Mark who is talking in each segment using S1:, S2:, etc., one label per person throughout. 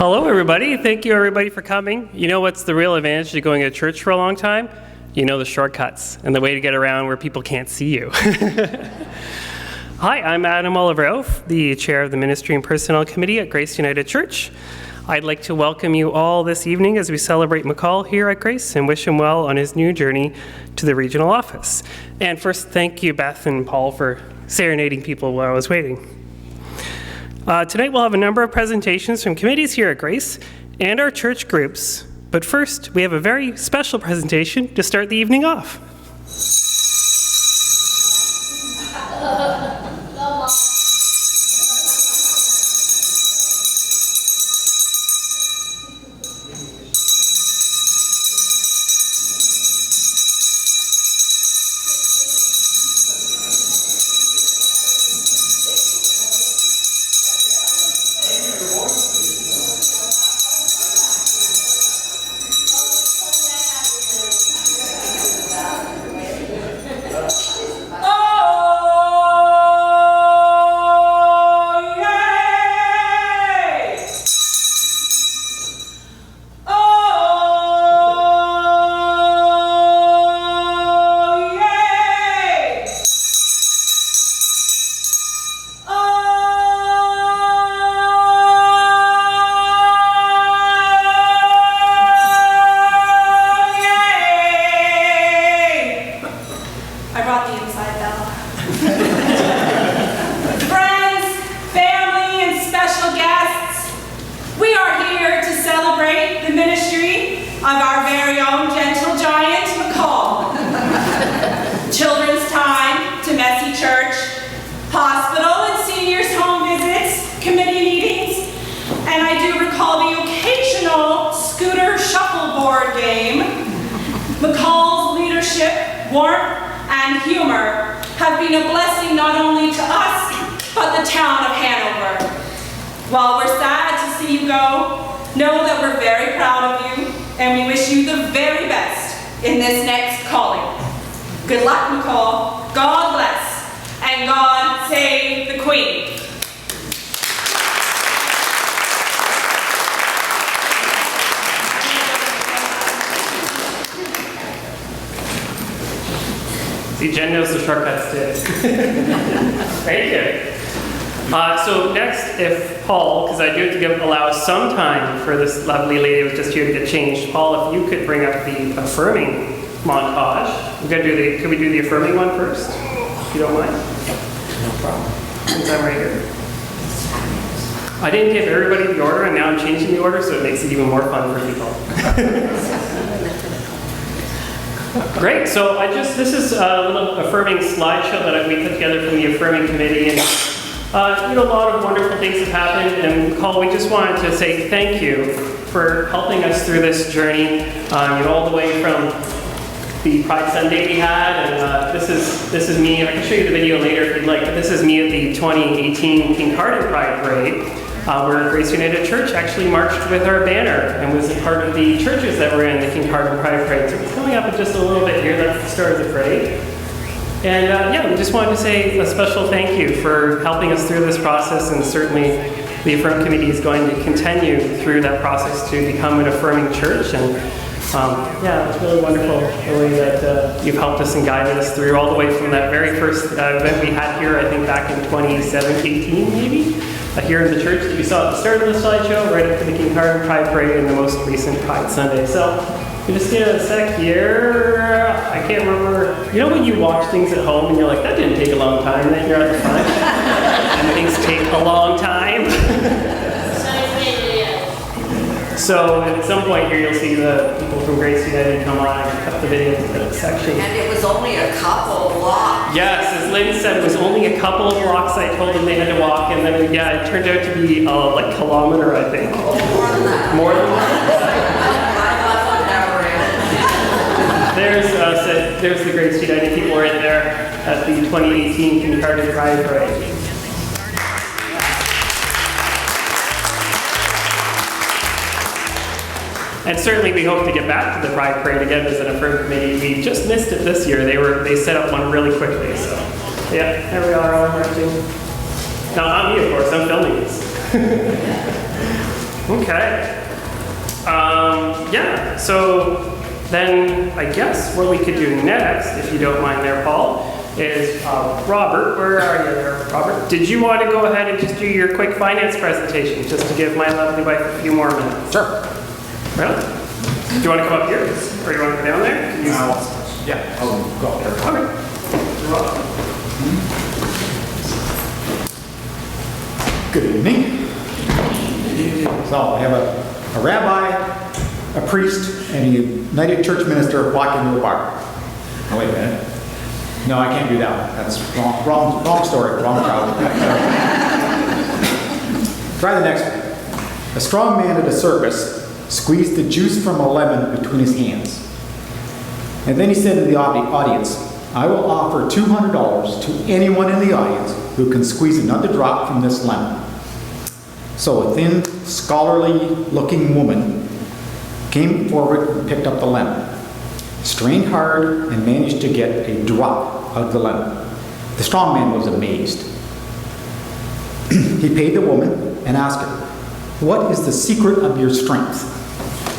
S1: Hello, everybody. Thank you, everybody, for coming. You know what's the real advantage to going to church for a long time? You know the shortcuts and the way to get around where people can't see you. Hi, I'm Adam Oliver, the chair of the Ministry and Personnel Committee at Grace United Church. I'd like to welcome you all this evening as we celebrate Micol here at Grace and wish him well on his new journey to the regional office. And first, thank you, Beth and Paul, for serenading people while I was waiting. Tonight we'll have a number of presentations from committees here at Grace and our church groups. But first, we have a very special presentation to start the evening off.
S2: While we're sad to see you go, know that we're very proud of you and we wish you the very best in this next calling. Good luck, Micol. God bless, and God save the Queen.
S1: See, Jen knows the shortcuts too. Thank you. So next, if Paul, because I do have to allow some time for this lovely lady who was just here to get changed. Paul, if you could bring up the affirming montage. Could we do the affirming one first, if you don't mind?
S3: No problem.
S1: Since I'm right here. I didn't give everybody the order, and now I'm changing the order, so it makes it even more fun for people. Great, so this is a little affirming slideshow that we put together from the affirming committee, and a lot of wonderful things have happened, and Micol, we just wanted to say thank you for helping us through this journey, all the way from the Pride Sunday we had, and this is me. I can show you the video later if you'd like, but this is me at the 2018 King Carden Pride Parade, where Grace United Church actually marched with our banner and was a part of the churches that were in the King Carden Pride Parade. So it's coming up in just a little bit here. That's the start of the parade. And we just wanted to say a special thank you for helping us through this process, and certainly the Affirm Committee is going to continue through that process to become an affirming church. And it's really wonderful the way that you've helped us and guided us through all the way from that very first event we had here, I think back in 2018 maybe, here in the church that you saw at the start of the slideshow, right up to the King Carden Pride Parade and the most recent Pride Sunday. So we just get a sec here. I can't remember. You know when you watch things at home and you're like, that didn't take a long time, then you're at the front and things take a long time. So at some point here, you'll see the people from Grace United come on and cut the video to the section.
S3: And it was only a couple blocks.
S1: Yes, as Lynn said, it was only a couple of blocks I told them they had to walk, and then it turned out to be like a kilometer, I think.
S3: Oh, more than that.
S1: More than that? There's the Grace United people right there at the 2018 King Carden Pride Parade. And certainly we hope to get back to the Pride Parade again as an Affirm Committee. We just missed it this year. They set up one really quickly. So yeah, there we are, all marching. Now, not me, of course, I'm filming this. Okay. Yeah, so then I guess what we could do next, if you don't mind there, Paul, is Robert, where are you there, Robert? Did you want to go ahead and just do your quick finance presentation, just to give my lovely wife a few more minutes?
S4: Sure.
S1: Really? Do you want to come up here, or do you want to go down there? Can you...
S4: Yeah, I'll go up there.
S1: Okay. You're welcome.
S4: Good evening. So I have a rabbi, a priest, and a United Church minister walking into a bar. Oh, wait a minute. No, I can't do that. That's wrong story, wrong crowd. Try the next one. A strong man at a circus squeezed the juice from a lemon between his hands. And then he said to the audience, I will offer $200 to anyone in the audience who can squeeze another drop from this lemon. So a thin, scholarly-looking woman came forward and picked up the lemon, strained hard, and managed to get a drop of the lemon. The strong man was amazed. He paid the woman and asked her, what is the secret of your strength?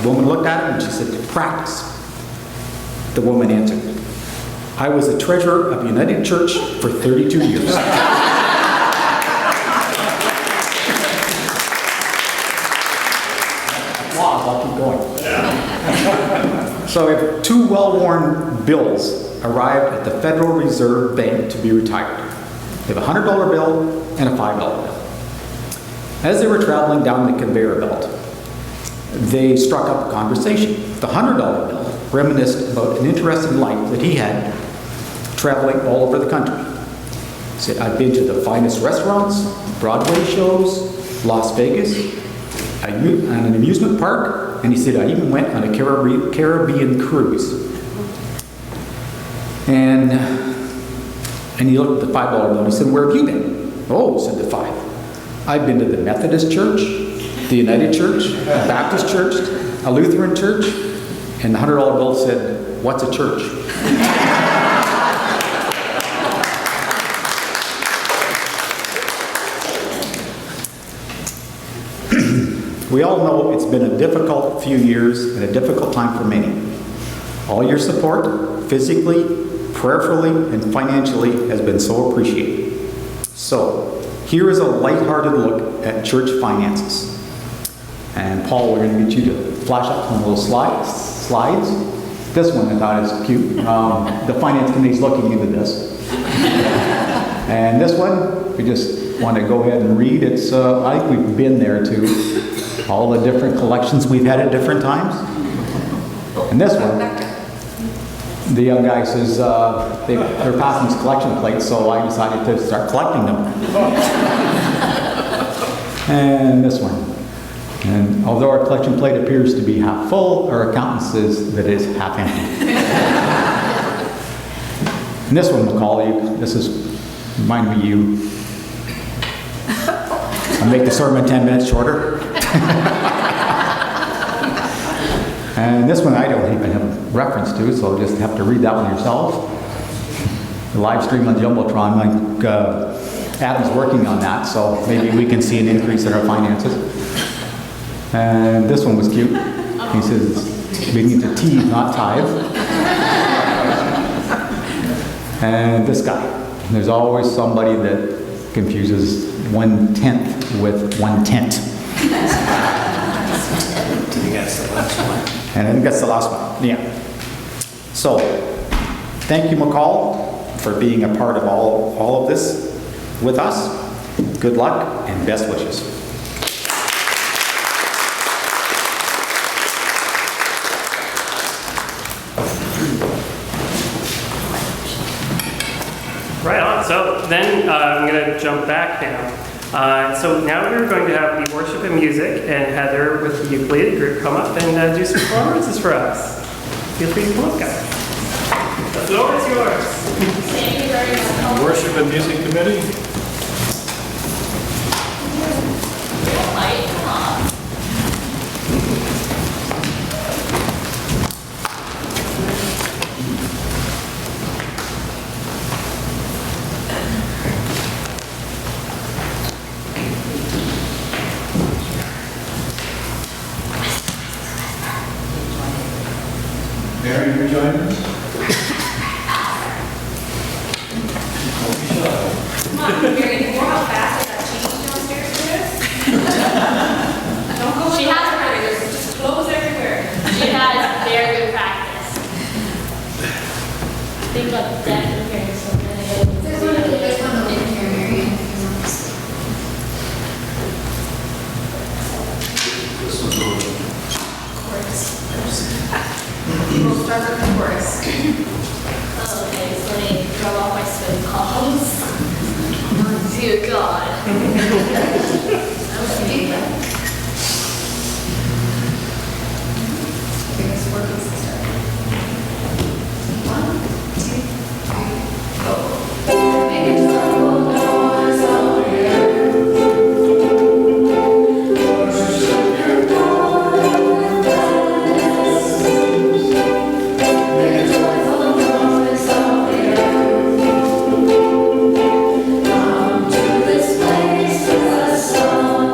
S4: The woman looked at him and she said, practice. The woman answered, I was a treasurer of United Church for 32 years. I'll keep going. So we have two well-worn bills arrived at the Federal Reserve Bank to be retired. They have a $100 bill and a $5 bill. As they were traveling down the conveyor belt, they struck up a conversation. The $100 bill reminisced about an interesting life that he had traveling all over the country. He said, I've been to the finest restaurants, Broadway shows, Las Vegas, an amusement park, and he said, I even went on a Caribbean cruise. And he looked at the $5 bill and he said, where have you been? Oh, said the $5. I've been to the Methodist Church, the United Church, a Baptist Church, a Lutheran Church, and the $100 bill said, what's a church? We all know it's been a difficult few years and a difficult time for many. All your support, physically, prayerfully, and financially, has been so appreciated. So, here is a lighthearted look at church finances. And Paul, we're going to get you to flash up some little slides. This one I thought is cute. The finance committee's looking into this. And this one, we just want to go ahead and read. It's, I think we've been there too. All the different collections we've had at different times. And this one, the young guy says they're passing his collection plates, so I decided to start collecting them. And this one. And although our collection plate appears to be half full, our accountant says that it is half empty. And this one, Micol, this is remind me of you. I'll make the sermon 10 minutes shorter. And this one I don't even have a reference to, so I'll just have to read that one yourself. The live stream on Jumbotron, like Adam's working on that, so maybe we can see an increase in our finances. And this one was cute. He says, we need to tithe, not tithe. And this guy. There's always somebody that confuses 1/10 with 1/10. And I think that's the last one. Yeah. So, thank you, Micol, for being a part of all of this with us. Good luck and best wishes.
S1: Right on. So then I'm going to jump back now. So now we're going to have the worship and music, and Heather with the ukulele group come up and do some performances for us. Feel free to come up, guys. The floor is yours.
S2: Thank you very much.
S5: Worship and Music Committee. Mary join us?
S2: Come on, Mary, you know how fast I got changed downstairs for this? Don't go
S6: She
S2: in the
S6: has-
S2: library, there's just clothes everywhere.
S6: She has very good practice. I think about that comparing so many.
S7: There's one in here, Marion.
S5: This one's over.
S7: Chorus. We'll start with the chorus.
S6: Oh, okay, so let me throw off my swim calls. Oh, dear God.
S7: Okay, this working sister. 1, 2, 3, go. Make a joyful noise all year. Worship your God with gladness. Make a joyful noise all year. Come to this place with a song.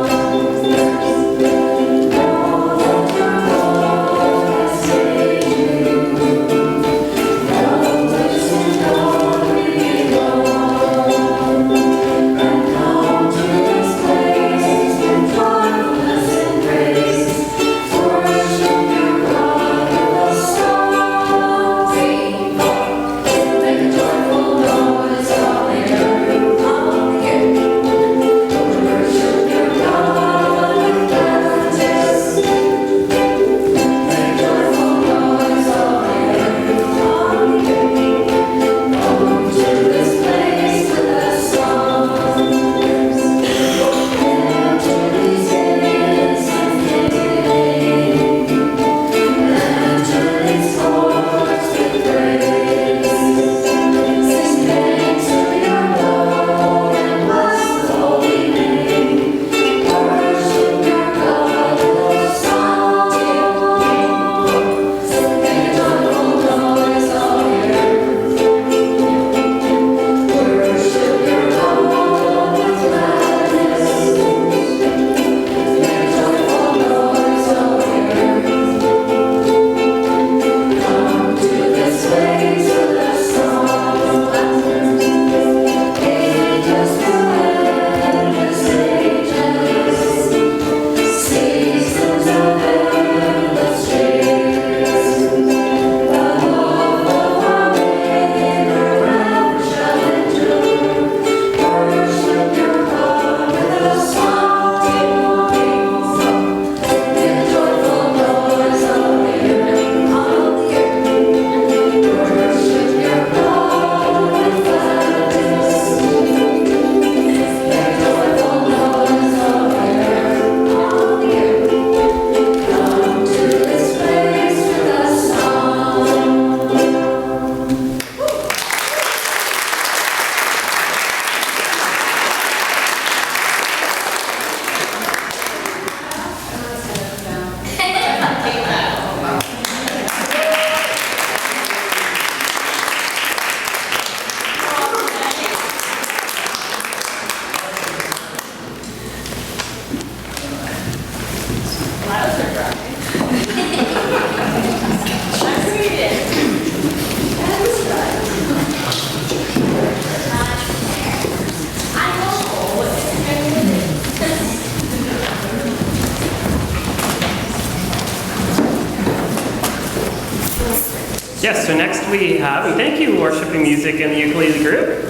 S1: Yes, so next we have, and thank you, Worshiping Music and the Ukulele Group.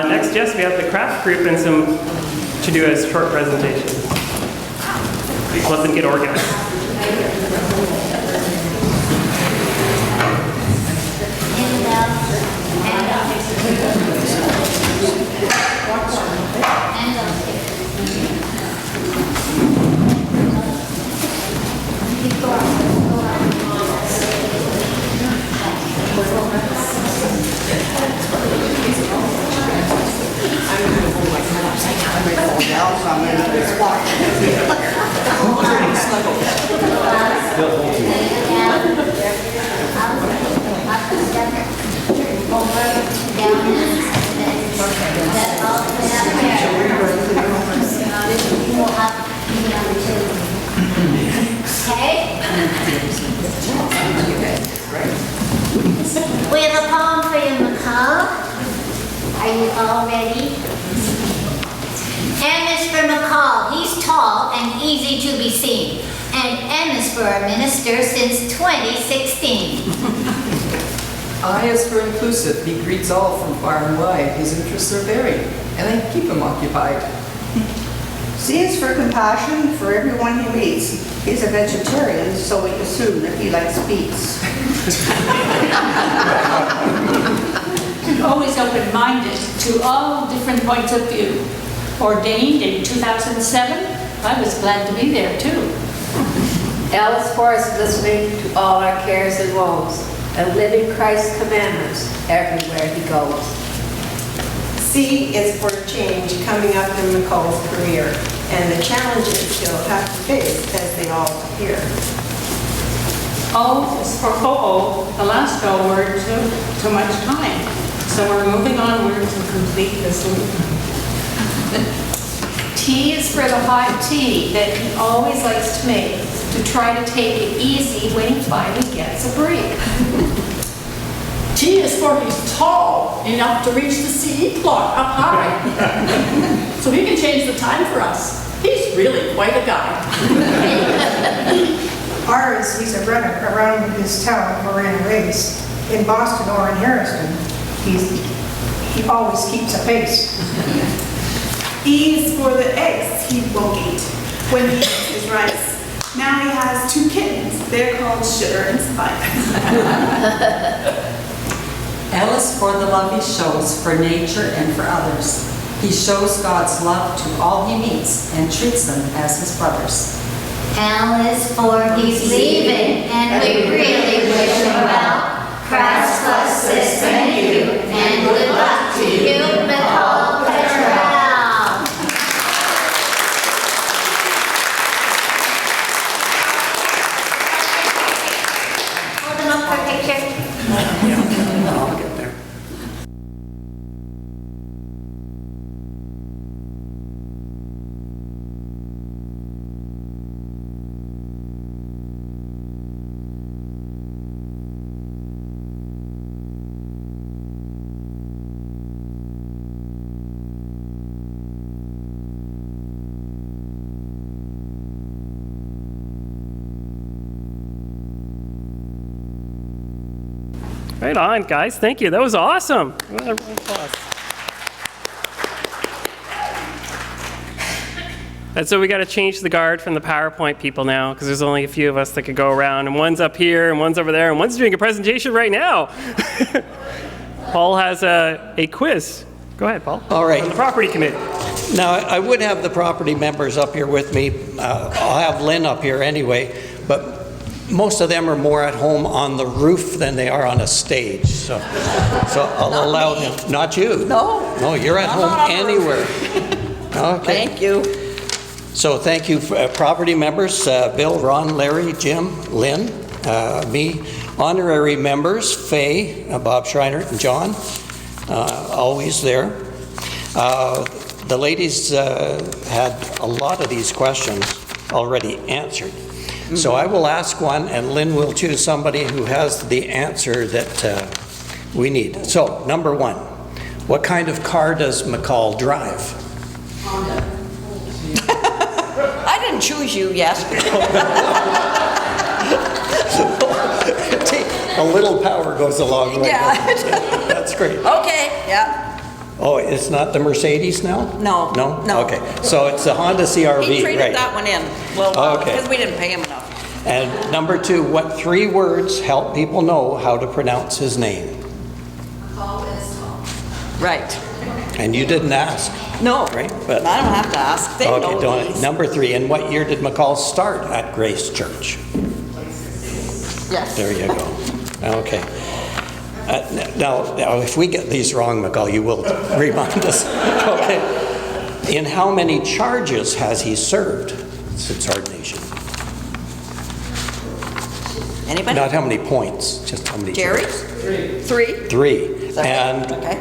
S1: Next, yes, we have the craft group and some to do a short presentation. Let them get organized.
S7: We'll have
S5: We have a poem for you, Micol. Are you all ready? M is for Micol. He's tall and easy to be seen. And M is for a minister since 2016.
S8: I is for inclusive. He greets all from far and wide. His interests are varied, and they keep him occupied.
S9: C is for compassion for everyone he meets. He's a vegetarian, so we assume that he likes beets.
S10: Always open-minded to all different points of view. Ordained in 2007, I was glad to be there too.
S3: L is for us listening to all our cares and woes and living Christ's commandments everywhere he goes.
S11: C is for change coming up in Micol's career and the challenges he'll have to face as they all appear.
S10: O is for ho-oh. The last O word took too much time, so we're moving onward to complete this loop.
S12: T is for the hot tea that he always likes to make, to try to take it easy when he finally gets a break.
S13: T is for he's tall enough to reach the CE clock up high. So he can change the time for us. He's really quite a guy.
S9: R is he's a runner around his town or in a race. In Boston or in Harrison, he always keeps a pace.
S2: E is for the eggs he won't eat when he eats his rice. Now he has 2 kittens. They're called Sugar and Spice.
S14: L is for the love he shows for nature and for others. He shows God's love to all he meets and treats them as his brothers.
S5: L is for he's leaving, and we really wish him well. Christ bless this and you, and good luck to you, Micol Cottrell. Hold them up for a picture.
S3: I'll get there.
S1: Right on, guys. Thank you. That was awesome. Round of applause. And so we got to change the guard from the PowerPoint people now, because there's only a few of us that could go around, and one's up here, and one's over there, and one's doing a presentation right now. Paul has a quiz. Go ahead, Paul.
S15: All right.
S1: On the property committee.
S15: Now, I would have the property members up here with me. I'll have Lynn up here anyway, but most of them are more at home on the roof than they are on a stage. So I'll allow them. Not you.
S3: No.
S15: No, you're at home anywhere. Okay.
S3: Thank you.
S15: So thank you, property members, Bill, Ron, Larry, Jim, Lynn, me, honorary members, Faye, Bob Schreiner, and John, always there. The ladies had a lot of these questions already answered. So I will ask one, and Lynn will choose somebody who has the answer that we need. So, number 1, what kind of car does Micol drive?
S3: Honda. I didn't choose you yet.
S15: A little power goes a long way.
S3: Yeah.
S15: That's great.
S3: Okay, yeah.
S15: Oh, it's not the Mercedes now?
S3: No.
S15: No?
S3: No.
S15: Okay, so it's the Honda CR-V,
S3: He traded
S15: right?
S3: that one in. Well,
S15: Okay.
S3: because we didn't pay him enough.
S15: And number 2, what 3 words help people know how to pronounce his name?
S3: Right.
S15: And you didn't ask.
S3: No,
S15: right? But
S3: I don't have to ask. They
S15: okay,
S3: know
S15: don't.
S3: these.
S15: Number 3, in what year did Micol start at Grace Church?
S3: Yes.
S15: There you go. Okay. Now, if we get these wrong, Micol, you will remind us. Okay. In how many charges has he served since ordination?
S3: Anybody?
S15: Not how many points, just how many
S3: Jerry?
S15: charges.
S3: 3.
S15: 3. And
S3: okay.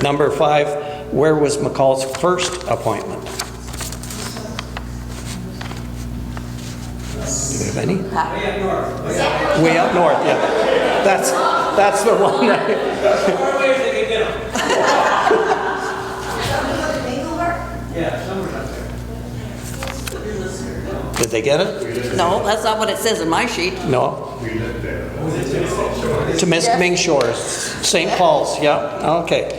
S15: number 5, where was Micol's first appointment? Do we have any?
S3: Way up north.
S15: Way up north, yeah. That's That's the one that... Did they get it?
S13: No, that's not what it says in my sheet.
S15: No. Temiskaming Shores, St. Paul's, yeah, okay.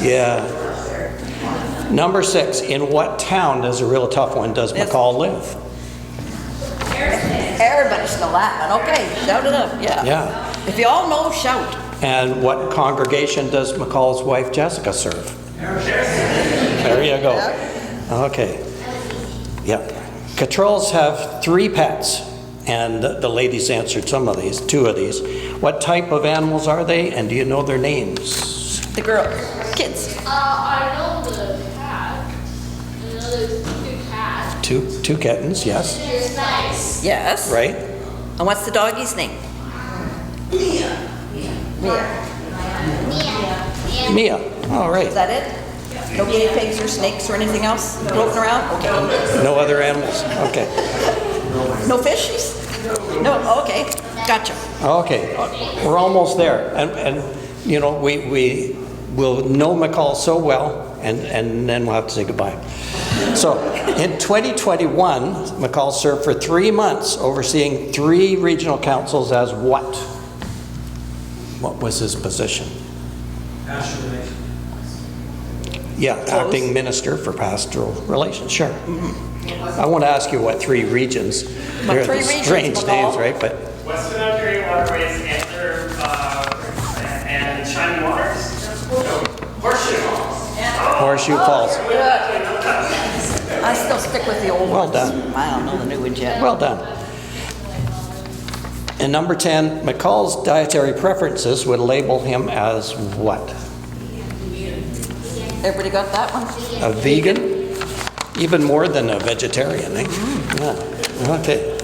S15: Yeah. Number 6, in what town, this is a real tough one, does McCall live?
S13: Everybody should know that one. Okay, shout it up, yeah.
S15: Yeah.
S13: If you all know, shout.
S15: And what congregation does McCall's wife Jessica serve? There you go. Okay. Yeah. Cottrells have 3 pets, and the ladies answered some of these, 2 of these. What type of animals are they, and do you know their names?
S13: The girls, kids.
S6: I know the cat. I know there's 2 cats.
S15: Two kittens, yes.
S6: There's nice.
S13: Yes.
S15: Right?
S13: And what's the doggy's name?
S15: Mia. All right.
S13: Is that it? No guinea pigs or snakes or anything else floating around? Okay.
S15: No other animals? Okay.
S13: No fishies? No, okay. Gotcha.
S15: Okay. We're almost there. And you know, we will know McCall so well, and then we'll have to say goodbye. So in 2021, McCall served for 3 months overseeing 3 regional councils as what? What was his position?
S16: Pastoral relations.
S15: Yeah, acting minister for pastoral relations, sure. Mm-hmm. I want to ask you what 3 regions. They're
S13: 3 regions,
S15: strange
S13: McCall.
S15: names, right? But
S1: Western Ontario Waterways, Antler, and Shining Waters? Horseshoe Falls.
S15: Horseshoe Falls.
S13: I still stick with the old
S15: Well
S13: ones.
S15: done.
S13: I don't know the new ones yet.
S15: Well done. And number 10, McCall's dietary preferences would label him as what?
S13: Everybody got that one?
S15: A vegan? Even more than a vegetarian, eh? Yeah. Okay.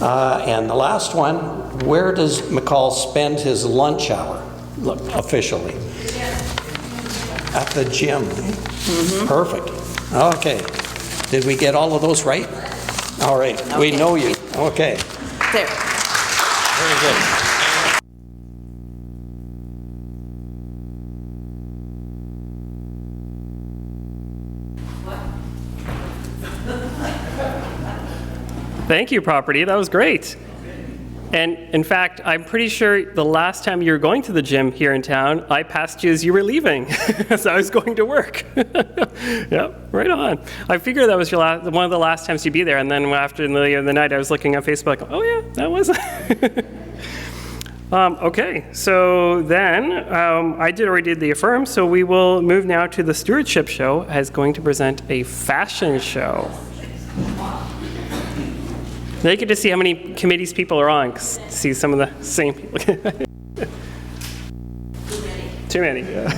S15: And the last one, where does McCall spend his lunch hour, officially? At the gym. Perfect. Okay. Did we get all of those right? All right. We know you. Okay.
S13: There.
S15: Very good.
S1: Thank you, property. That was great. And in fact, I'm pretty sure the last time you were going to the gym here in town, I passed you as you were leaving, as I was going to work. Yeah, right on. I figured that was your one of the last times you'd be there, and then after the night, I was looking on Facebook, oh yeah, that was it. Okay, so then I already did the affirm, so we will move now to the stewardship show as going to present a fashion show. Now you get to see how many committees people are on, see some of the same people. Too many, yeah.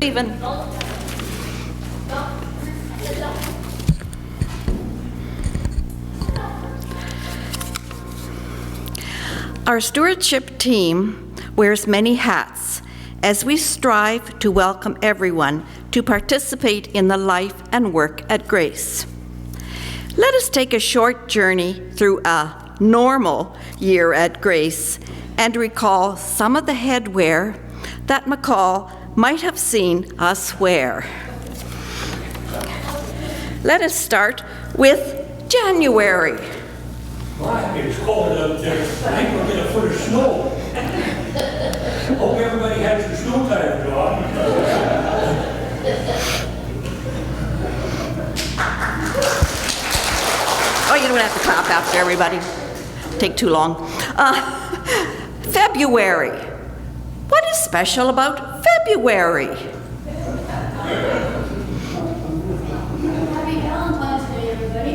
S13: Even. Our stewardship team wears many hats as we strive to welcome everyone to participate in the life and work at Grace. Let us take a short journey through a normal year at Grace and recall some of the headwear that McCall might have seen us wear. Let us start with January.
S16: Wow, it's cold out there. I think we'll get a foot of snow. Hope everybody has their snow tires on.
S13: Oh, you don't have to clap after everybody. Take too long. February. What is special about February?
S6: Happy Valentine's Day, everybody.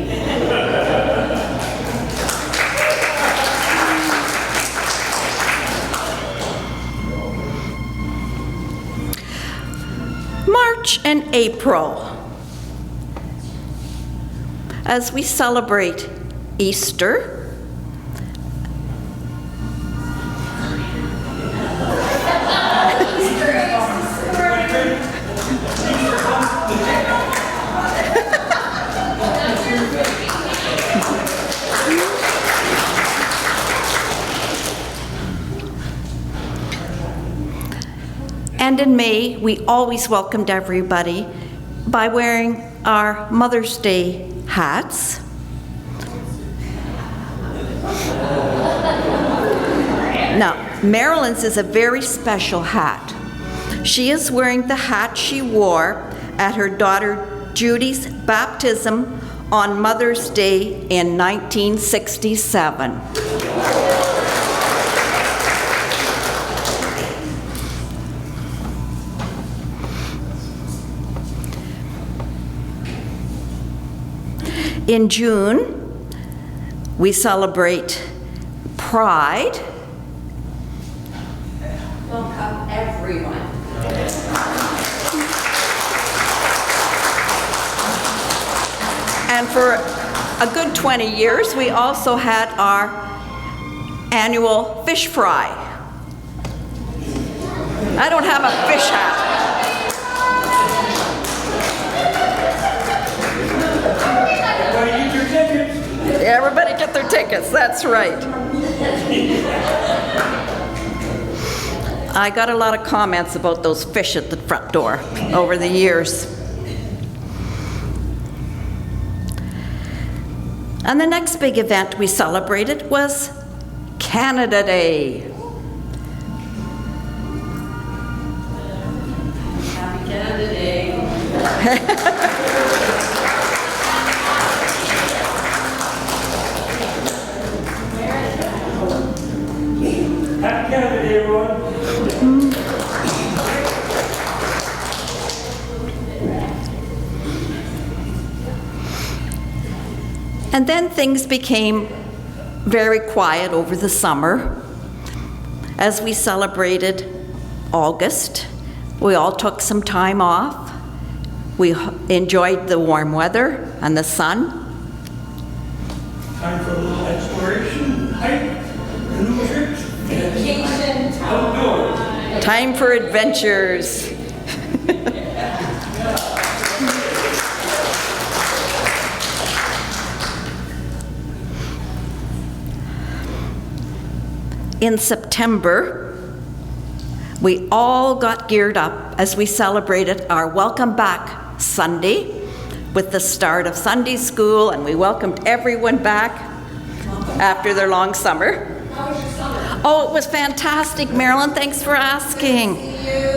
S13: March and April. As we celebrate Easter, And in May, we always welcomed everybody by wearing our Mother's Day hats. Now, Marilyn's is a very special hat. She is wearing the hat she wore at her daughter Judy's baptism on Mother's Day in 1967. In June, we celebrate Pride.
S3: Welcome, everyone.
S13: And for a good 20 years, we also had our annual fish fry. I don't have a fish hat. Everybody get their tickets, that's right. I got a lot of comments about those fish at the front door over the years. And the next big event we celebrated was Canada Day.
S3: Happy Canada Day.
S16: Happy Canada Day, everyone.
S13: And then things became very quiet over the summer as we celebrated August. We all took some time off. We enjoyed the warm weather and the sun.
S16: Time for a little exploration, hike, canoe trips.
S2: Vacation
S16: Outdoors.
S13: Time for adventures. In September, we all got geared up as we celebrated our Welcome Back Sunday with the start of Sunday school, and we welcomed everyone back after their long summer.
S2: How was your summer?
S13: Oh, it was fantastic, Marilyn. Thanks for asking.
S2: See you.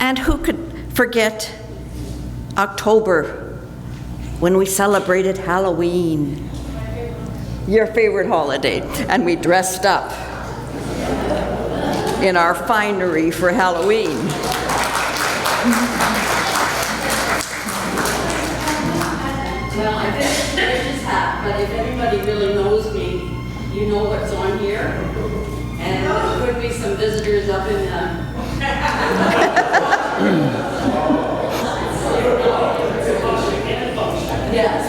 S13: And who could forget October, when we celebrated Halloween, your favorite holiday, and we dressed up in our finery for Halloween.
S3: Well, I finished Rich's hat, but if anybody really knows me, you know what's on here. And there could be some visitors up in the... Yes.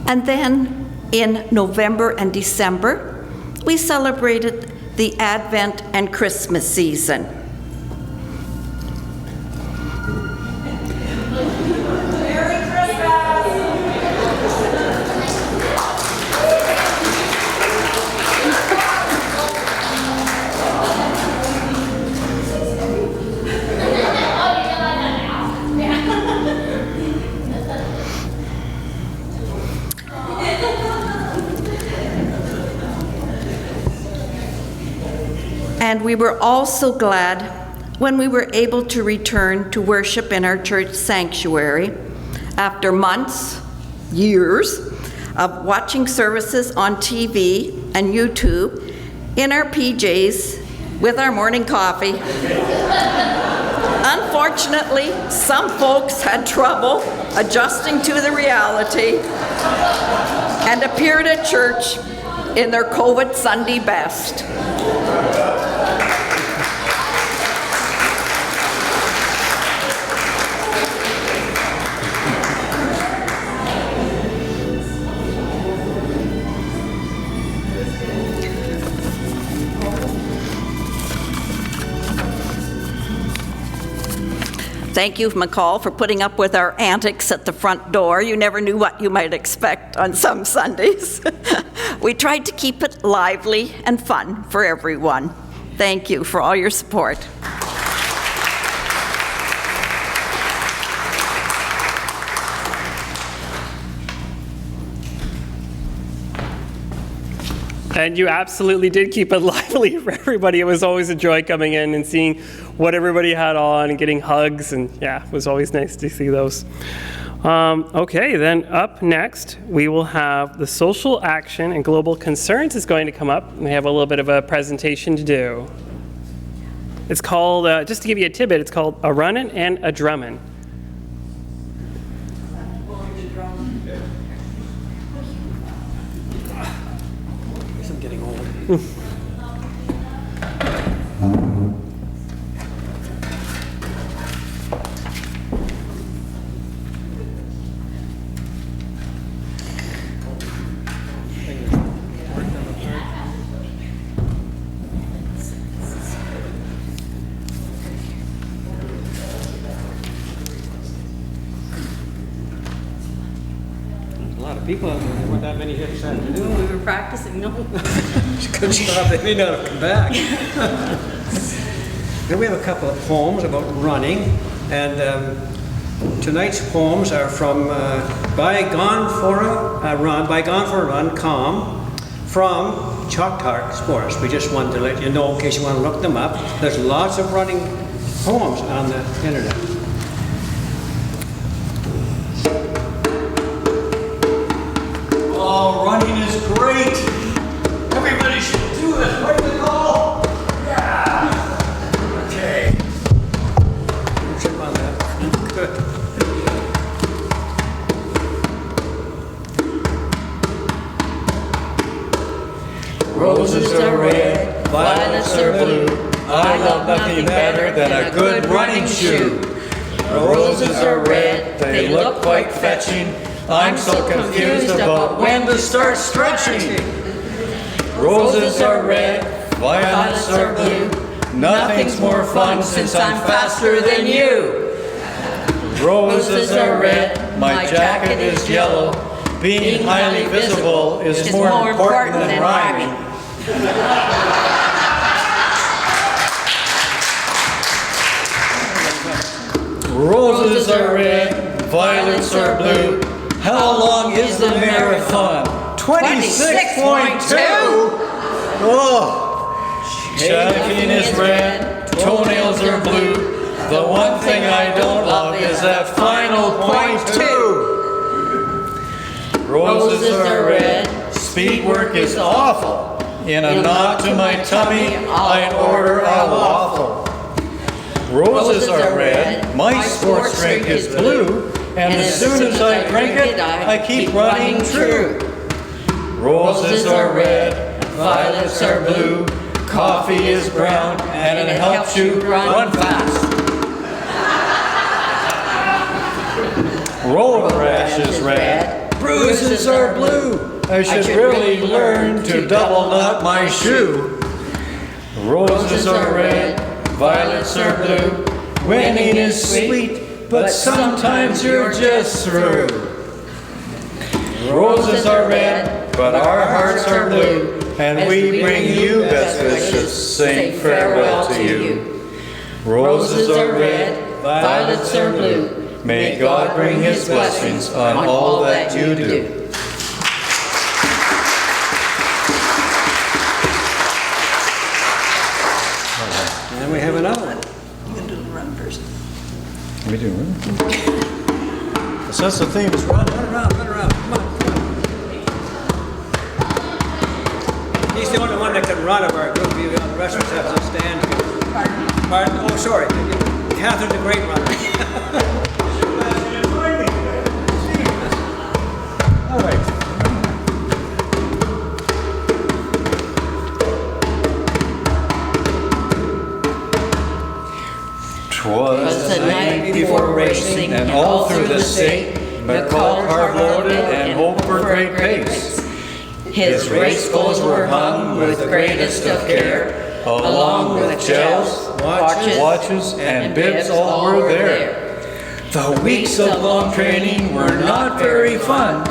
S13: And then in November and December, we celebrated the Advent and Christmas season.
S2: Merry Christmas!
S13: And we were also glad when we were able to return to worship in our church sanctuary after months, years, of watching services on TV and YouTube in our PJs with our morning coffee. Unfortunately, some folks had trouble adjusting to the reality and appeared at church in their COVID Sunday best. Thank you, Micol, for putting up with our antics at the front door. You never knew what you might expect on some Sundays. We tried to keep it lively and fun for everyone. Thank you for all your support.
S1: And you absolutely did keep it lively for everybody. It was always a joy coming in and seeing what everybody had on and getting hugs. And yeah, it was always nice to see those. Okay, then up next, we will have the social action and global concerns is going to come up. We have a little bit of a presentation to do. It's called, just to give you a tidbit, it's called A Runnin' and a Drummin'.
S17: I'm getting old. People, there weren't that many here this afternoon.
S3: We were practicing, no.
S17: Good job, they may not have come back. Then we have a couple of poems about running, and tonight's poems are from By Gone for a Run, Calm, from Choctaw Sports. We just wanted to let you know in case you want to look them up. There's lots of running poems on the internet. Oh, running is great! Everybody should do it! Right, Micol? Yeah! Okay. Chip on that. Good.
S7: Roses are red, violets are blue. I love nothing better than a good running shoe. Roses are red, they look quite fetching. I'm so confused about when to start stretching. Roses are red, violets are blue. Nothing's more fun since I'm faster than you. Roses are red, my jacket is yellow. Being highly visible is more important than rhyming. Roses are red, violets are blue. How long is the marathon? 26.2! Oh! Champagne is red, toenails are blue. The one thing I don't love is that final .2. Roses are red, speed work is awful. In a nod to my tummy, I'd order a waffle. Roses are red, my sports drink is blue. And as soon as I drink it, I keep running true. Roses are red, violets are blue. Coffee is brown, and it helps you run fast. Road rash is red, bruises are blue. I should really learn to double knot my shoe. Roses are red, violets are blue. Winning is sweet, but sometimes you're just through. Roses are red, but our hearts are blue, and we bring you best wishes, saying farewell to you. Roses are red, violets are blue. May God bring His blessings on all that you do.
S17: And we have another one.
S8: You can do the run first.
S17: We do, right? So that's the theme, is run around, come on. He's the only one that can run of our group, the rest of us have to stand. Pardon? Oh, sorry, Catherine the Great Runner. All right. 'Twas the night before racing, and all through the state, Micol hard-loaded and hoped for great pace. His race goals were hung with the greatest of care, along with gels, watches, and bibs all were there.
S7: The weeks of long training were not very fun.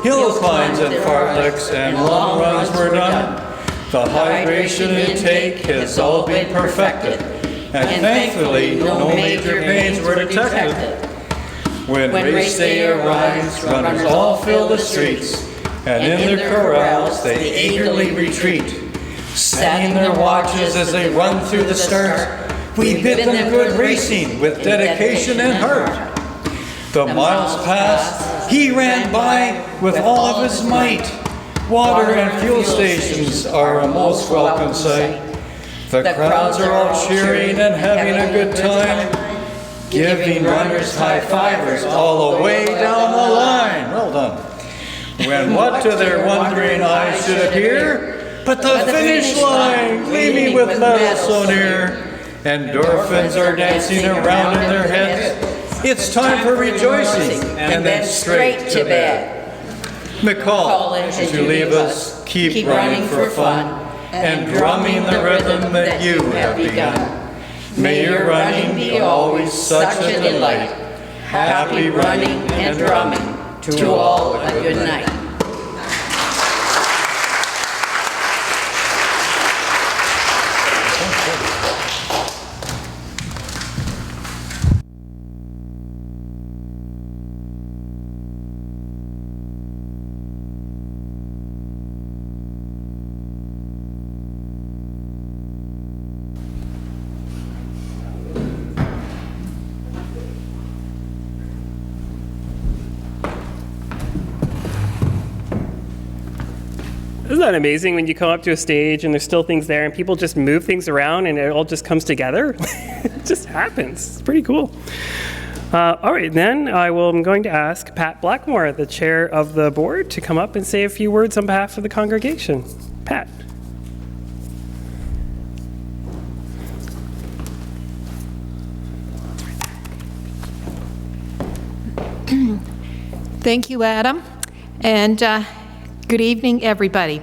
S7: Hill climbs and fartleks and long runs were done. The hydration intake has all been perfected, and thankfully no major pains were detected. When race day arrives, runners all fill the streets, and in their corrals they eagerly retreat. Setting their watches as they run through the start, we bid them good racing with dedication and heart. The miles passed, he ran by with all of his might. Water and fuel stations are a most welcome sight. The crowds are all cheering and having a good time, giving runners high-fivers all the way down the line. Well done. When what to their wondering eyes should appear but the finish line gleaming with medals so near. Endorphins are dancing around in their heads. It's time for rejoicing and then straight to bed. Micol, as you leave us, keep running for fun and drumming the rhythm that you have begun. May your running be always such a delight. Happy running and drumming. To all a good night.
S1: Isn't that amazing when you come up to a stage and there's still things there and people just move things around and it all just comes together? It just happens. It's pretty cool. All right, then I'm going to ask Pat Blackmore, the chair of the board, to come up and say a few words on behalf of the congregation. Pat.
S12: Thank you, Adam, and good evening, everybody.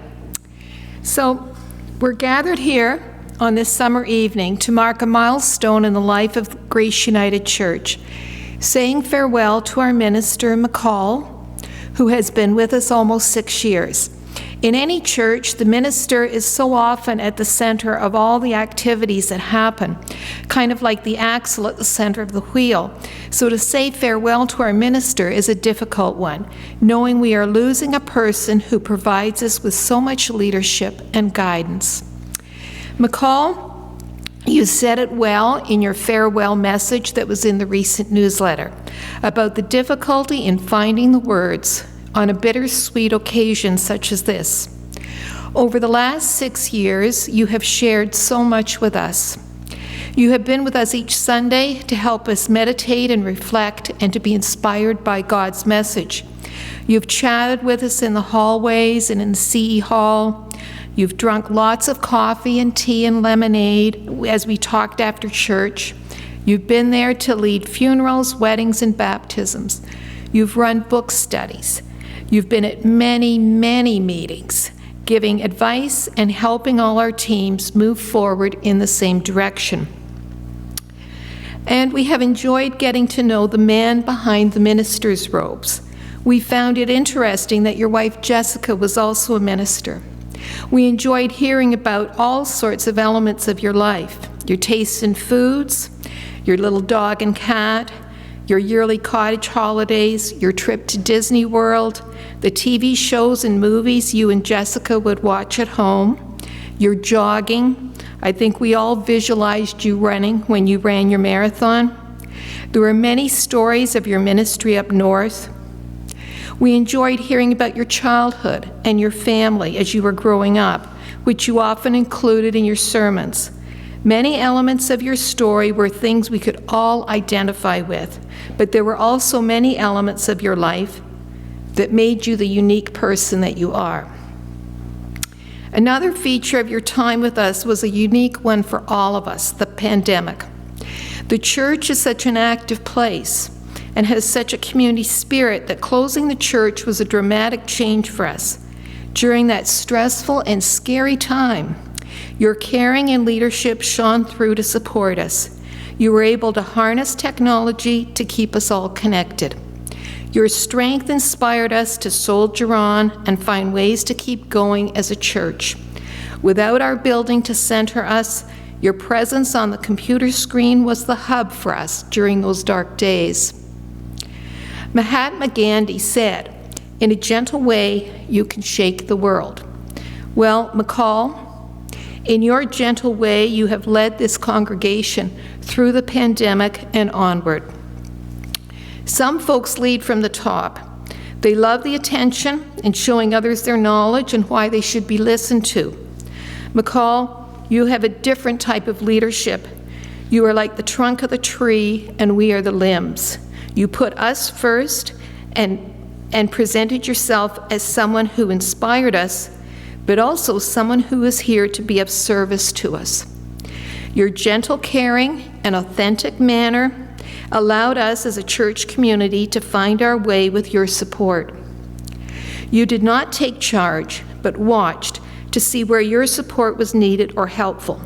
S12: So, we're gathered here on this summer evening to mark a milestone in the life of Grace United Church, saying farewell to our minister, Micol, who has been with us almost 6 years. In any church, the minister is so often at the center of all the activities that happen, kind of like the axle at the center of the wheel. So to say farewell to our minister is a difficult one, knowing we are losing a person who provides us with so much leadership and guidance. Micol, you said it well in your farewell message that was in the recent newsletter about the difficulty in finding the words on a bittersweet occasion such as this. Over the last 6 years, you have shared so much with us. You have been with us each Sunday to help us meditate and reflect and to be inspired by God's message. You've chatted with us in the hallways and in the CE Hall. You've drunk lots of coffee and tea and lemonade as we talked after church. You've been there to lead funerals, weddings, and baptisms. You've run book studies. You've been at many, many meetings, giving advice and helping all our teams move forward in the same direction. And we have enjoyed getting to know the man behind the minister's robes. We found it interesting that your wife Jessica was also a minister. We enjoyed hearing about all sorts of elements of your life, your taste in foods, your little dog and cat, your yearly cottage holidays, your trip to Disney World, the TV shows and movies you and Jessica would watch at home, your jogging. I think we all visualized you running when you ran your marathon. There were many stories of your ministry up north. We enjoyed hearing about your childhood and your family as you were growing up, which you often included in your sermons. Many elements of your story were things we could all identify with, but there were also many elements of your life that made you the unique person that you are. Another feature of your time with us was a unique one for all of us, the pandemic. The church is such an active place and has such a community spirit that closing the church was a dramatic change for us. During that stressful and scary time, your caring and leadership shone through to support us. You were able to harness technology to keep us all connected. Your strength inspired us to soldier on and find ways to keep going as a church. Without our building to center us, your presence on the computer screen was the hub for us during those dark days. Mahatma Gandhi said, "In a gentle way, you can shake the world." Well, Micol, in your gentle way, you have led this congregation through the pandemic and onward. Some folks lead from the top. They love the attention and showing others their knowledge and why they should be listened to. Micol, you have a different type of leadership. You are like the trunk of the tree, and we are the limbs. You put us first and presented yourself as someone who inspired us, but also someone who is here to be of service to us. Your gentle, caring, and authentic manner allowed us as a church community to find our way with your support. You did not take charge, but watched to see where your support was needed or helpful.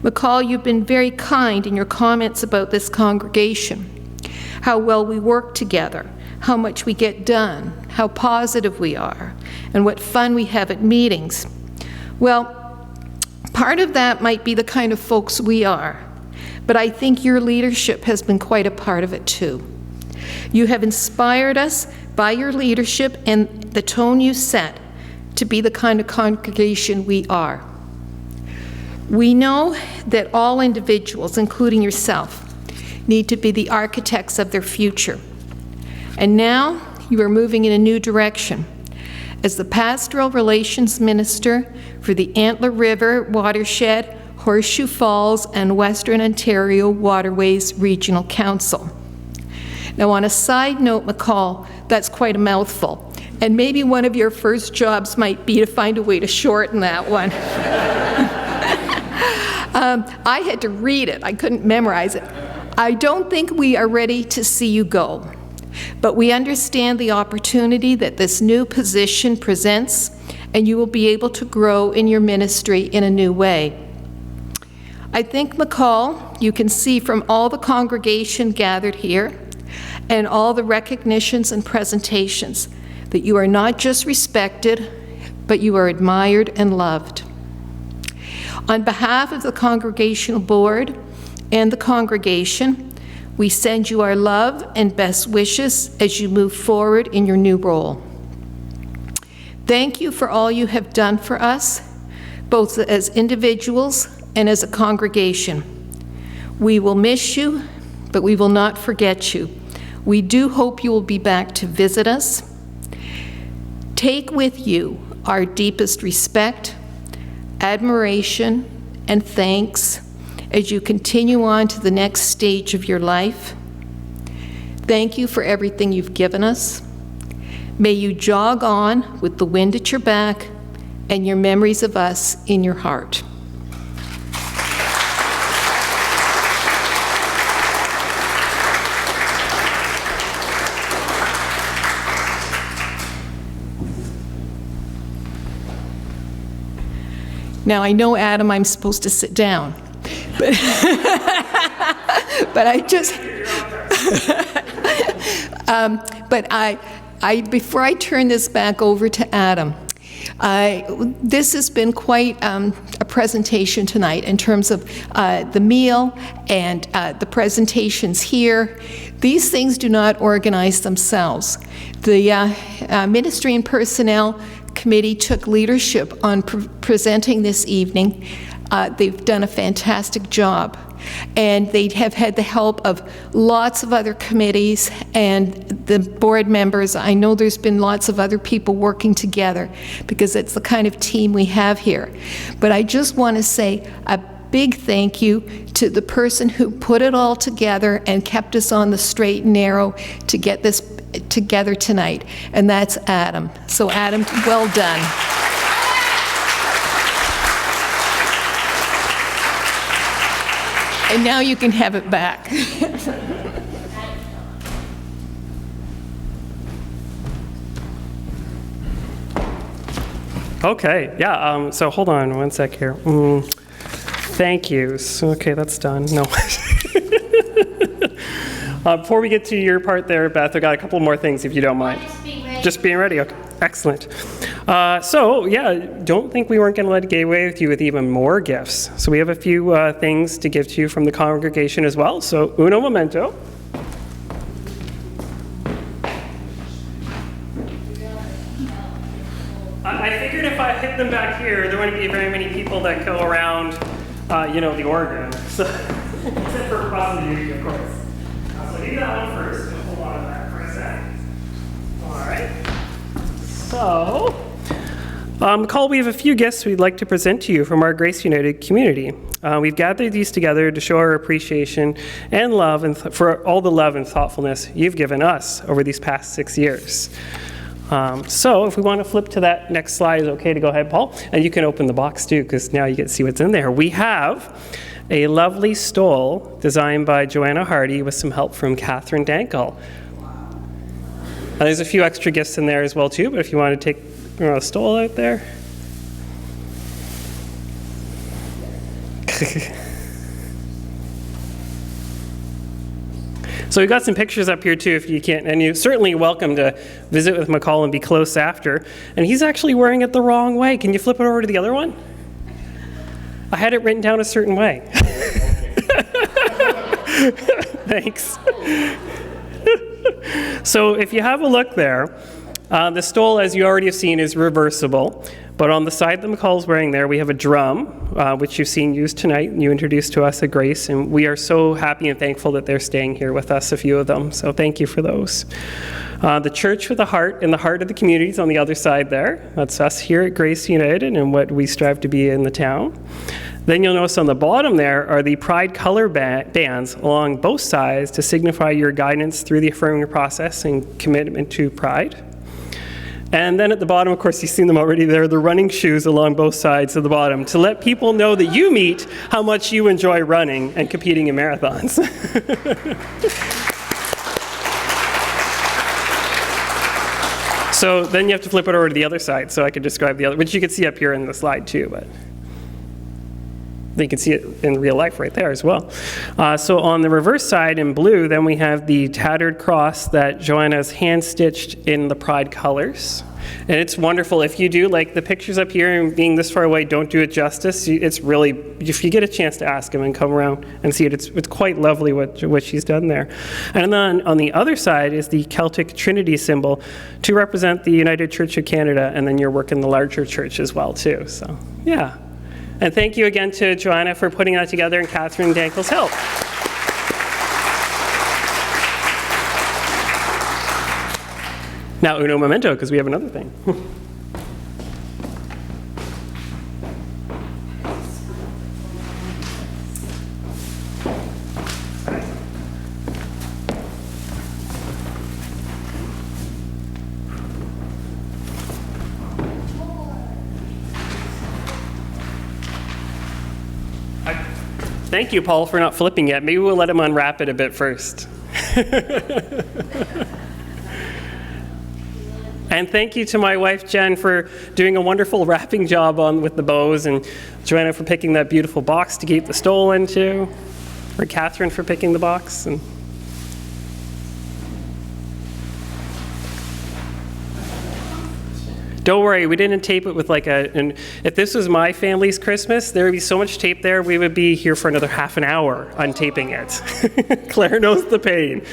S12: Micol, you've been very kind in your comments about this congregation, how well we work together, how much we get done, how positive we are, and what fun we have at meetings. Well, part of that might be the kind of folks we are, but I think your leadership has been quite a part of it too. You have inspired us by your leadership and the tone you set to be the kind of congregation we are. We know that all individuals, including yourself, need to be the architects of their future. And now you are moving in a new direction. As the Pastoral Relations Minister for the Antler River Watershed, Horseshoe Falls, and Western Ontario Waterways Regional Council. Now, on a side note, Micol, that's quite a mouthful. And maybe one of your first jobs might be to find a way to shorten that one. I had to read it. I couldn't memorize it. I don't think we are ready to see you go, but we understand the opportunity that this new position presents, and you will be able to grow in your ministry in a new way. I think, Micol, you can see from all the congregation gathered here and all the recognitions and presentations that you are not just respected, but you are admired and loved. On behalf of the Congregational Board and the congregation, we send you our love and best wishes as you move forward in your new role. Thank you for all you have done for us, both as individuals and as a congregation. We will miss you, but we will not forget you. We do hope you will be back to visit us. Take with you our deepest respect, admiration, and thanks as you continue on to the next stage of your life. Thank you for everything you've given us. May you jog on with the wind at your back and your memories of us in your heart. Now, I know, Adam, I'm supposed to sit down, but, but I just, before I turn this back over to Adam, this has been quite a presentation tonight in terms of the meal and the presentations here. These things do not organize themselves. The Ministry and Personnel Committee took leadership on presenting this evening. They've done a fantastic job, and they have had the help of lots of other committees and the board members. I know there's been lots of other people working together because it's the kind of team we have here. But I just want to say a big thank you to the person who put it all together and kept us on the straight and narrow to get this together tonight, and that's Adam. So Adam, well done. And now you can have it back.
S1: Okay, yeah, so hold on one sec here. thank yous. Okay, that's done. No. Before we get to your part there, Beth, I got a couple more things if you don't mind. Just being ready. Okay, excellent. So, yeah, don't think we weren't going to let it get away with you with even more gifts. So we have a few things to give to you from the congregation as well. So, uno momento. I figured if I hit them back here, there wouldn't be very many people that go around, the organ. So, except for crossing duty, of course. So leave that one first. Hold on to that for a second. All right. So, Micol, we have a few gifts we'd like to present to you from our Grace United community. We've gathered these together to show our appreciation and love and for all the love and thoughtfulness you've given us over these past 6 years. So if we want to flip to that next slide, is it okay to go ahead, Paul? And you can open the box too, because now you get to see what's in there. We have a lovely stole designed by Joanna Hardy with some help from Catherine Dankel. There's a few extra gifts in there as well too, but if you want to take a stole out there. So we've got some pictures up here too if you can't, and you're certainly welcome to visit with Micol and be close after. And he's actually wearing it the wrong way. Can you flip it over to the other one? I had it written down a certain way. Thanks. So if you have a look there, the stole, as you already have seen, is reversible. But on the side that Micol's wearing there, we have a drum, which you've seen used tonight, and you introduced to us at Grace, and we are so happy and thankful that they're staying here with us, a few of them. So thank you for those. The church with a heart in the heart of the community is on the other side there. That's us here at Grace United and what we strive to be in the town. Then you'll notice on the bottom there are the pride color bands along both sides to signify your guidance through the affirming process and commitment to pride. And then at the bottom, of course, you've seen them already there, the running shoes along both sides of the bottom to let people know that you meet how much you enjoy running and competing in marathons. So then you have to flip it over to the other side so I can describe the other, which you can see up here in the slide too, but you can see it in real life right there as well. So on the reverse side in blue, then we have the tattered cross that Joanna's hand-stitched in the pride colors. And it's wonderful. If you do, like the pictures up here and being this far away don't do it justice. It's really, if you get a chance to ask him and come around and see it, it's quite lovely what she's done there. And then on the other side is the Celtic Trinity symbol to represent the United Church of Canada, and then your work in the larger church as well too. So, yeah. And thank you again to Joanna for putting that together and Catherine Dankel's help. Now, uno momento, because we have another thing. Thank you, Paul, for not flipping yet. Maybe we'll let him unwrap it a bit first. And thank you to my wife, Jen, for doing a wonderful wrapping job with the bows, and Joanna for picking that beautiful box to keep the stole into, or Catherine for picking the box. And don't worry, we didn't tape it with and if this was my family's Christmas, there would be so much tape there, we would be here for another half an hour untaping it. Claire knows the pain.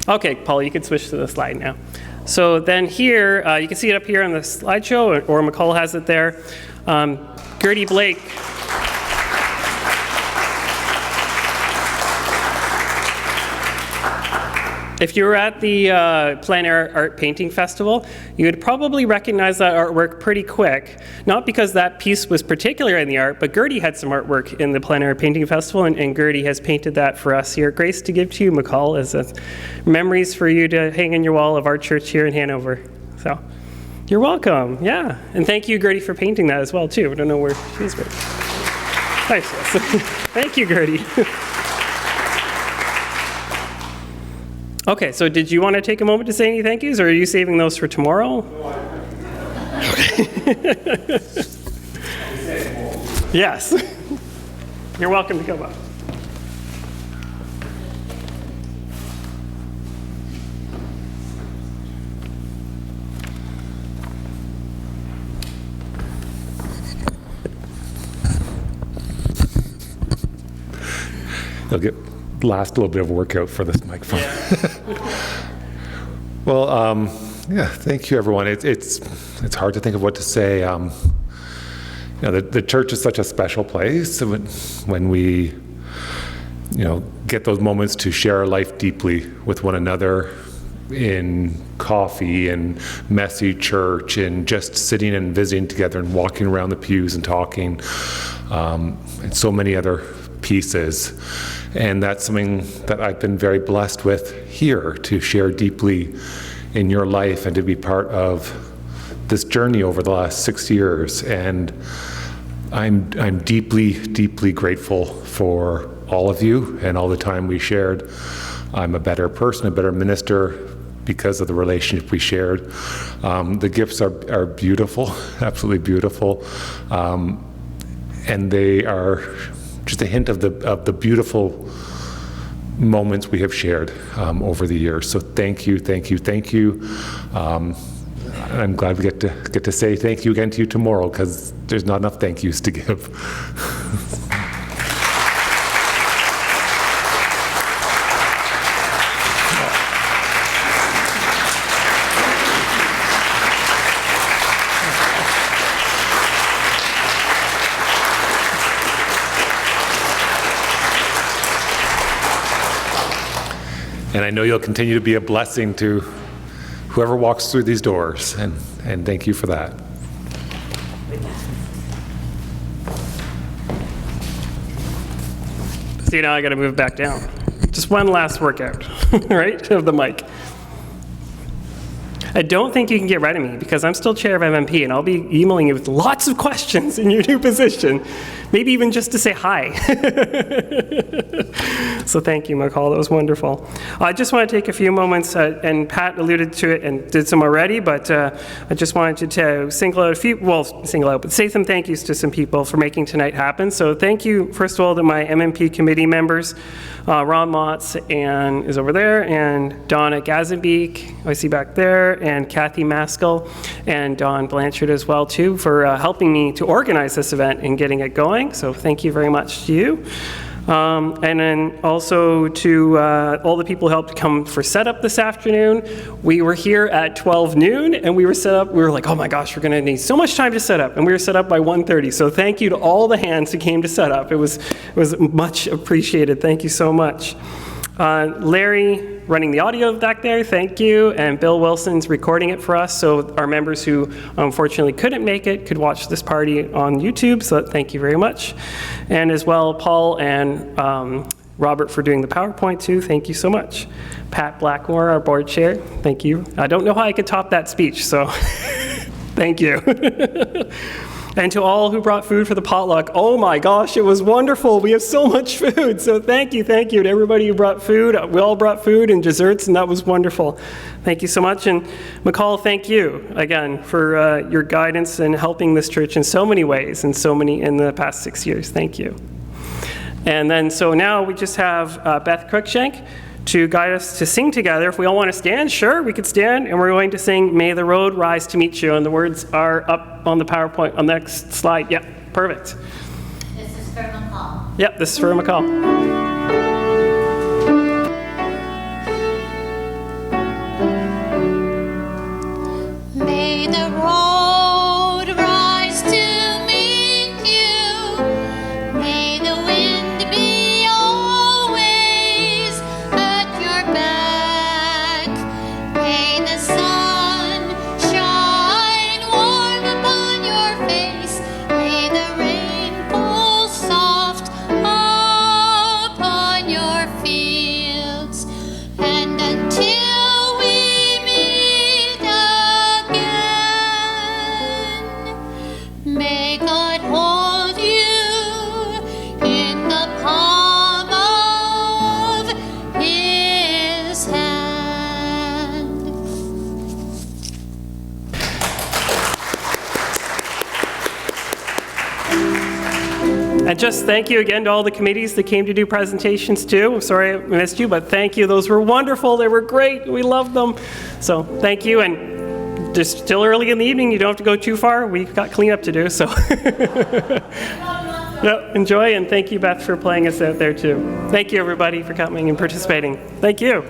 S1: Okay, Paul, you can switch to the slide now. So then here, you can see it up here on the slideshow, or Micol has it there. Gertie Blake. If you were at the Plein Air Art Painting Festival, you would probably recognize that artwork pretty quick. Not because that piece was particular in the art, but Gertie had some artwork in the Plein Air Painting Festival, and Gertie has painted that for us here at Grace to give to you, Micol, as memories for you to hang in your wall of our church here in Hanover. So, you're welcome, yeah. And thank you, Gertie, for painting that as well, too. I don't know where she's been. Nice. Thank you, Gertie. Okay, so did you want to take a moment to say any thank yous, or are you saving those for tomorrow? Yes. You're welcome to come up.
S18: It'll last a little bit of workout for this microphone. Well, yeah, thank you, everyone. It's hard to think of what to say. The church is such a special place when we, get those moments to share our life deeply with one another in coffee and messy church and just sitting and visiting together and walking around the pews and talking, and so many other pieces. And that's something that I've been very blessed with here, to share deeply in your life and to be part of this journey over the last 6 years. And I'm deeply, deeply grateful for all of you and all the time we shared. I'm a better person, a better minister because of the relationship we shared. The gifts are beautiful, absolutely beautiful. And they are just a hint of the beautiful moments we have shared over the years. So thank you, thank you, thank you. I'm glad we get to say thank you again to you tomorrow, because there's not enough thank yous to give. And I know you'll continue to be a blessing to whoever walks through these doors, and thank you for that.
S1: See, now I got to move back down. Just one last workout, right, of the mic. I don't think you can get rid of me because I'm still chair of MMP, and I'll be emailing you with lots of questions in your new position, maybe even just to say hi. So thank you, Micol. That was wonderful. I just want to take a few moments, and Pat alluded to it and did some already, but I just wanted to say some thank yous to some people for making tonight happen. So thank you, first of all, to my MMP committee members. Ron Motz is over there, and Donna Gazenbeek, I see back there, and Kathy Maskell, and Don Blanchard as well, too, for helping me to organize this event and getting it going. So thank you very much to you. And then also to all the people who helped come for setup this afternoon. We were here at 12 noon, and we were set up. We were like, oh my gosh, we're going to need so much time to set up. And we were set up by 1:30. So thank you to all the hands who came to set up. It was much appreciated. Thank you so much. Larry running the audio back there, thank you, and Bill Wilson's recording it for us, so our members who unfortunately couldn't make it could watch this party on YouTube, so thank you very much. And as well, Paul and Robert for doing the PowerPoint too, thank you so much. Pat Blackmore, our board chair, thank you. I don't know how I could top that speech, so thank you. And to all who brought food for the potluck, oh my gosh, it was wonderful. We have so much food. So thank you to everybody who brought food. We all brought food and desserts, and that was wonderful. Thank you so much. And Micol, thank you again for your guidance and helping this church in so many ways, in the past 6 years. Thank you. And then, so now we just have Beth Cruikshank to guide us to sing together. If we all want to stand, sure, we could stand, and we're going to sing May the Road Rise to Meet You, and the words are up on the PowerPoint on the next slide. Yep, perfect.
S5: This is for Micol.
S1: Yep, this is for Micol.
S5: May the road rise to meet you. May the wind be always at your back. May the sun shine warm upon your face. May the rain fall soft upon
S1: just thank you again to all the committees that came to do presentations too. I'm sorry I missed you, but thank you. Those were wonderful. They were great. We loved them. So thank you. And just still early in the evening. You don't have to go too far. We've got cleanup to do. So no, enjoy, and thank you, Beth, for playing us out there too. Thank you, everybody, for coming and participating. Thank you.